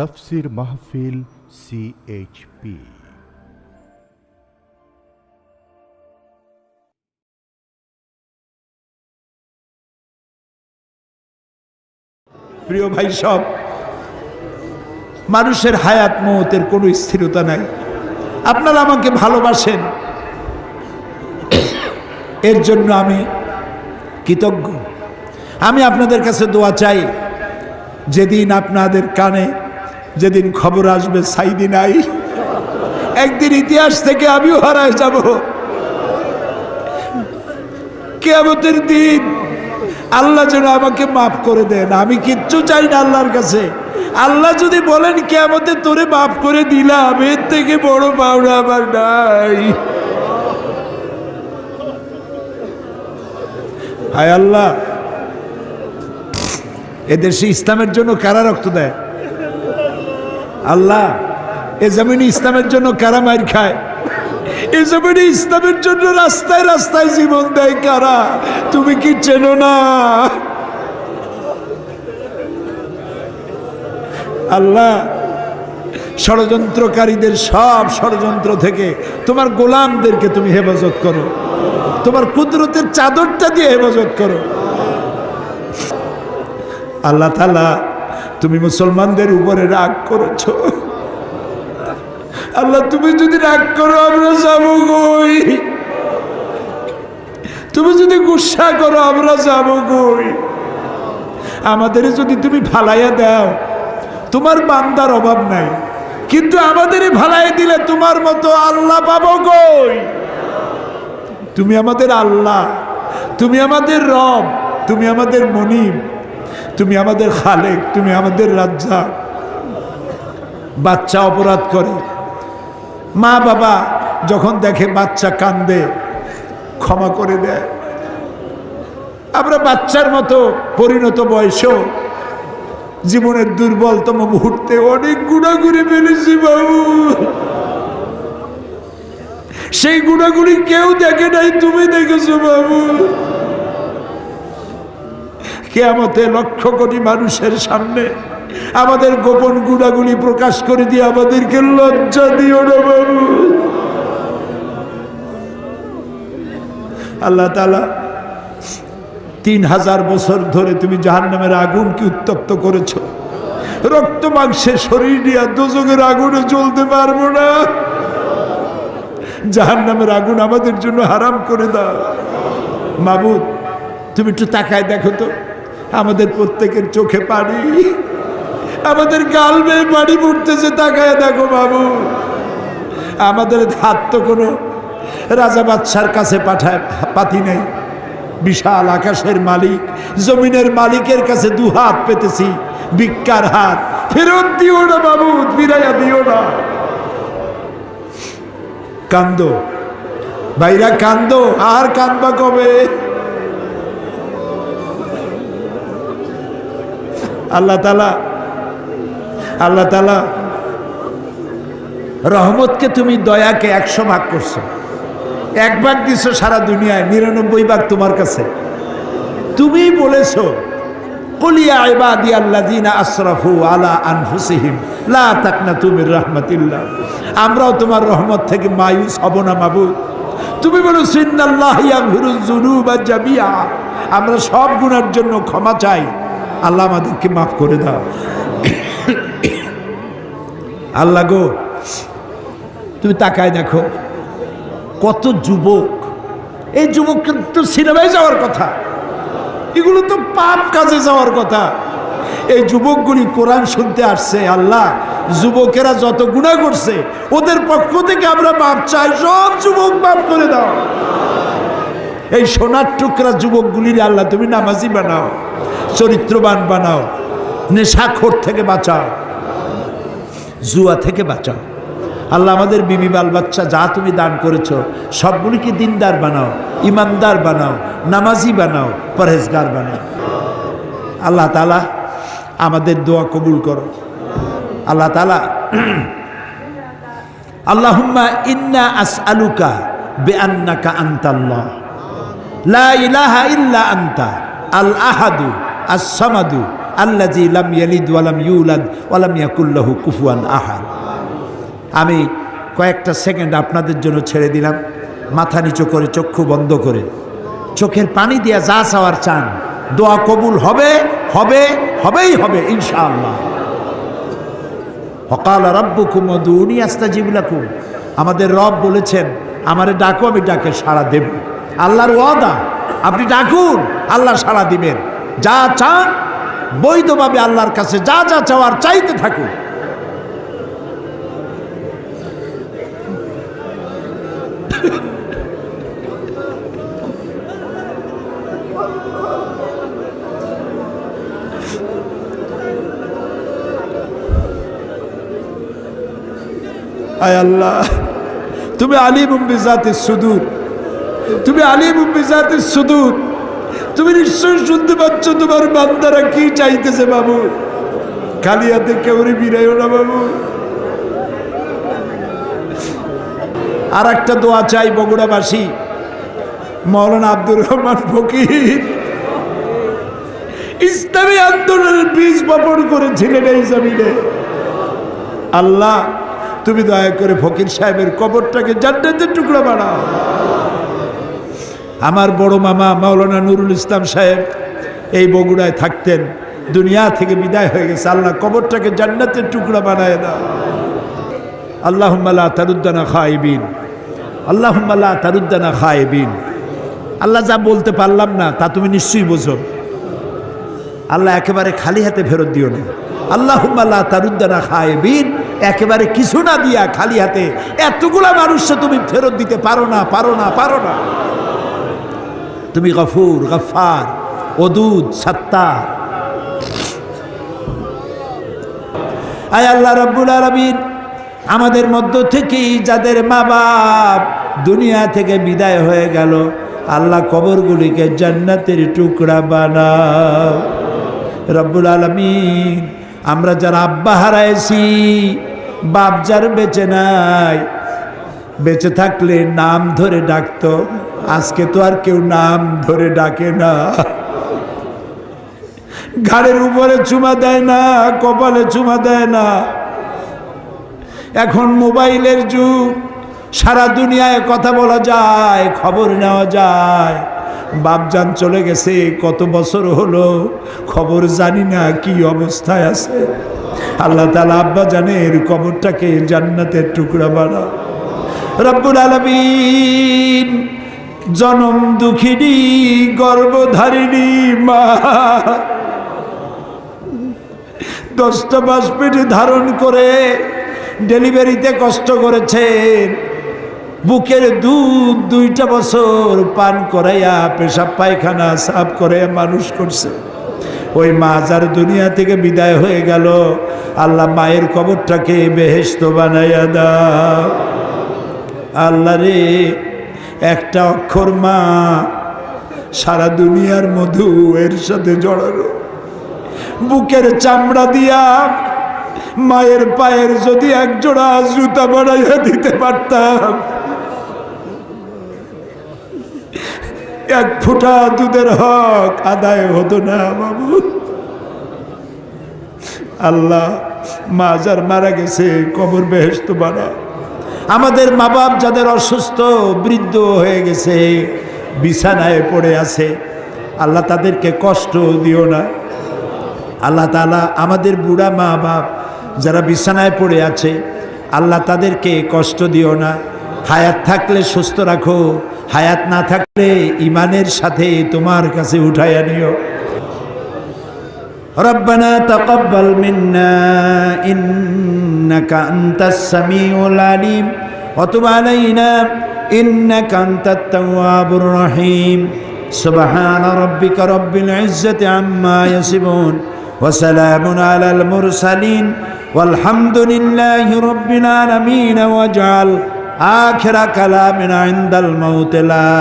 তাফসীর মাহফিল CHP। প্রিয় ভাই, সব মানুষের হায়াত মওতের কোনো স্থিরতা নাই। আপনারা আমাকে ভালোবাসেন, এর জন্য আমি কৃতজ্ঞ। আমি আপনাদের কাছে দোয়া চাই, যেদিন আপনাদের কানে যেদিন খবর আসবে সাইদি নাই, একদিন ইতিহাস থেকে আমিও হারায় যাব। কিয়ামতের দিন আল্লাহ যেন আমাকে মাফ করে দেন। আমি কিচ্ছু চাই না আল্লাহর কাছে। আল্লাহ যদি বলেন কিয়ামতে তোরে মাফ করে দিলাম, এর থেকে বড় পাওনা আমার নাই। হায় আল্লাহ, এদেশে ইসলামের জন্য কারা রক্ত দেয়? আল্লাহ, এ জমিনে ইসলামের জন্য কারা মার খায়? এ জমিনে ইসলামের জন্য রাস্তায় রাস্তায় জীবন দেয় কারা? তুমি কি চেনো না? আল্লাহ, ষড়যন্ত্রকারীদের সব ষড়যন্ত্র থেকে তোমার গোলামদেরকে তুমি হেফাজত করো, তোমার কুদরতের চাদরটা দিয়ে হেফাজত করো। আল্লাহ তাআলা, তুমি মুসলমানদের উপরে রাগ করেছো। আল্লাহ, তুমি যদি রাগ করো আমরা যাবো কই? তুমি যদি গুসা করো আমরা যাবো কই? আমাদের যদি তুমি ফালাইয়া দাও, তোমার বান্দার অভাব নাই, কিন্তু আমাদের ফালাইয়া দিলে তোমার মতো আল্লাহ পাবো কই? তুমি আমাদের আল্লাহ, তুমি আমাদের রব, তুমি আমাদের মনিব, তুমি আমাদের খালেক, তুমি আমাদের রাজ্জাক। বাচ্চা অপরাধ করে, মা বাবা যখন দেখে বাচ্চা কান্দে ক্ষমা করে দেয়। আমরা বাচ্চার মতো পরিণত বয়সেও জীবনের দুর্বলতম মুহূর্তে অনেক গুনাহ করে ফেলেছি বাবু। সেই গুনাহগুলি কেউ দেখে নাই, তুমি দেখেছো বাবু। কিয়ামতে লক্ষ কোটি মানুষের সামনে আমাদের গোপন গুনাহগুলি প্রকাশ করে দিয়ে আমাদেরকে লজ্জা দিও না বাবু। আল্লাহ তাআলা, 3000 বছর ধরে তুমি জাহান্নামের আগুনকে উত্তপ্ত করেছো। রক্ত মাংসের শরীর নিয়ে দোজখের আগুনে জ্বলতে পারবো না। জাহান্নামের আগুন আমাদের জন্য হারাম করে দাও। মাবুদ, তুমি একটু তাকায় দেখো তো, আমাদের প্রত্যেকের চোখে পানি, আমাদের গাল বেয়ে পানি পড়তেছে। তাকায় দেখো বাবু, আমাদের হাত তো কোনো রাজা বাদশার কাছে পাতি নেই। বিশাল আকাশের মালিক, জমিনের মালিকের কাছে দুহাত পেতেছি, ভিক্ষার হাত। ফেরত দিও না বাবু, ফিরাইয়া দিও না। কান্দো ভাইরা, কান্দো। আর কান্দবা কবে? আল্লাহ তাআলা রহমতকে তুমি দয়াকে 100 ভাগ করছো। 1 ভাগ দিছো সারা দুনিয়ায়, 99 ভাগ তোমার কাছে। তুমি বলেছো, কুল ইয়া ইবাদিয়াল্লাযীনা আসরাফু আলা আনফুসিহিম লা তাকনাতু মির রাহমাতিল্লাহ। আমরাও তোমার রহমত থেকে মায়ুস হব না মাবুদ। তুমি বলেছো, ইন্নাল্লাহা ইয়াগফিরুয যুনুবা জামিআ। আমরা সব গুনার জন্য ক্ষমা চাই, আল্লাহ আমাদেরকে মাফ করে দাও। আল্লাহ গো, তুমি তাকায় দেখো কত যুবক। এই যুবক কিন্তু সিনেমায় যাওয়ার কথা, এগুলো তো পাপ কাজে যাওয়ার কথা। এই যুবকগুলি কোরআন শুনতে আসছে। আল্লাহ, যুবকেরা যত গুনাহ করছে ওদের পক্ষ থেকে আমরা মাপ চাই। সব যুবক মাফ করে দাও। এই সোনার টুকরা যুবকগুলির আল্লাহ তুমি নামাজি বানাও, চরিত্রবান বানাও, নেশাখোর থেকে বাঁচাও, জুয়া থেকে বাঁচাও। আল্লাহ, আমাদের বিবি বাল বাচ্চা যা তুমি দান করেছো সবগুলিকে দিনদার বানাও, ইমানদার বানাও, নামাজি বানাও, পরহেজগার বানাও। আল্লাহ তাআলা আমাদের দোয়া কবুল করো। আল্লাহ তাআলা, আল্লাহুম্মা ইন্না আসআলুকা বিআন্নাকা আনতাল্লাহ লা ইলাহা ইল্লা আনতা আল আহাদু আস সামাদু আল্লাযী লাম ইয়ালিদ ওয়া লাম ইউলাদ ওয়া লাম ইয়াকুল লাহু কুফুয়ান আহাদ। আমি কয়েকটা সেকেন্ড আপনাদের জন্য ছেড়ে দিলাম, মাথা নিচু করে চক্ষু বন্ধ করে চোখের পানি দিয়া যা চাওয়ার চান, দোয়া কবুল হবে হবে হবেই হবে ইনশাআল্লাহ। ওয়াকালা রাব্বুকুম উদউনি আস্তাজিব লাকুম, আমাদের রব বলেছেন আমারে ডাকো আমি ডাকে সাড়া দেব। আল্লাহর ওয়াদা, আপনি ডাকুন আল্লাহ সাড়া দিবেন। যা চান বৈধভাবে আল্লাহর কাছে যা যা চাওয়ার চাইতে থাকুন। আয় আল্লাহ, তুমি আলিমুম বিজাতিস সুদূর, তুমি আলিমুম বিজাতিস সুদূর, তুমি নিশ্চয় শুনতে পাচ্ছ তোমার বান্দারা কি চাইতেছে বাবু। খালি হাতে কেউ বিরাইও না বাবু। আর একটা দোয়া চাই বগুড়াবাসী, মাওলানা আব্দুর রহমান ফকির ইসলামী আন্দোলনের বীজ বপন করেছিলেন এই জমিনে। আল্লাহ তুমি দয়া করে ফকির সাহেবের কবরটাকে জান্নাতের টুকরা বানাও। আমার বড় মামা মাওলানা নুরুল ইসলাম সাহেব এই বগুড়ায় থাকতেন, দুনিয়া থেকে বিদায় হয়ে গেছে। আল্লাহ কবরটাকে জান্নাতের টুকরা বানায় দাও। আল্লাহুম্মা লা তারুদ্দানা খাইবিন, আল্লাহুম্মা লা তারুদ্দানা খাইবিন। আল্লাহ যা বলতে পারলাম না তা তুমি নিশ্চয়ই বোঝো। আল্লাহ একেবারে খালি হাতে ফেরত দিও না। আল্লাহুম্মা লা তারুদ্দানা খাইবিন, একেবারে কিছু না দিয়া খালি হাতে এতগুলা মানুষকে তুমি ফেরত দিতে পারো না, পারো না, পারো না। তুমি গফুর, গফফার, ওদুদ, সাত্তার। আয় আল্লাহ রাব্বুল আলামিন, আমাদের মধ্য থেকেই যাদের মা বাপ দুনিয়া থেকে বিদায় হয়ে গেল, আল্লাহ কবরগুলিকে জান্নাতের টুকরা বানাও রব্বুল আলামিন। আমরা যারা আব্বা হারাইছি, বাপ যার বেঁচে নাই, বেঁচে থাকলে নাম ধরে ডাকতো, আজকে তো আর কেউ নাম ধরে ডাকে না। ঘাড়ের উপরে চুমা দেয় না, কপালে চুমা দেয় না। এখন মোবাইলের যুগ, সারা দুনিয়ায় কথা বলা যায়, খবর নেওয়া যায়। বাপজান চলে গেছে কত বছর হলো, খবর জানি না কি অবস্থায় আছে। আল্লাহ তাআলা আব্বা জানের কবরটাকে জান্নাতের টুকরা বানাও রব্বুল আলামিন। জনম দুঃখিনী গর্ভধারিণী মা 10টা মাস পেটে ধারণ করে ডেলিভারিতে কষ্ট করেছেন, বুকের দুধ 2টা বছর পান করাইয়া পেশাব পায়খানা সাফ করে মানুষ করছে। ওই মা যার দুনিয়া থেকে বিদায় হয়ে গেল, আল্লাহ মায়ের কবরটাকে বেহেশত বানাইয়া দাও। আল্লাহ রে, একটা অক্ষর মা সারা দুনিয়ার মধু এর সাথে জড়ানো। বুকের চামড়া দিয়া মায়ের পায়ের যদি একজোড়া জুতা বানাইয়া দিতে পারতাম, এক ফোঁটা দুধের হক আদায় হতো না বাবু। আল্লাহ, মা যার মারা গেছে কবর বেহেশত বানাও। আমাদের মা বাপ যাদের অসুস্থ, বৃদ্ধ হয়ে গেছে, বিছানায় পড়ে আছে, আল্লাহ তাদেরকে কষ্ট দিও না। আল্লাহ তাআলা আমাদের বুড়া মা বাপ যারা বিছানায় পড়ে আছে, আল্লাহ তাদেরকে কষ্ট দিও না। হায়াত থাকলে সুস্থ রাখো, হায়াত না থাকলে ইমানের সাথে তোমার কাছে উঠাইয়া নিও। রব্বানা তাকাব্বাল মিন্না ইন্নাকা আনতাস সামিউল আলিম ওয়া তুব আলাইনা ইন্নাকা আনতাত তাওয়াবুর রহিম। সুবহানা রাব্বিকা রাব্বিল ইজ্জাতি আম্মা ইয়াসিফুন ওয়া সালামুন আলাল মুরসালিন ওয়ালহামদুলিল্লাহি রাব্বিল আলামিন। ওয়াজআল আখিরা কালামিনা ইনদাল মাউত লা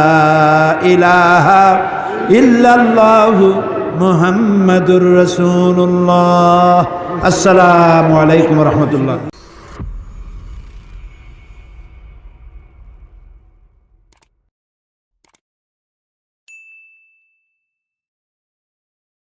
ইলাহা ইল্লাল্লাহু মুহাম্মাদুর রাসূলুল্লাহ। আসসালামু আলাইকুম ওয়া রাহমাতুল্লাহ।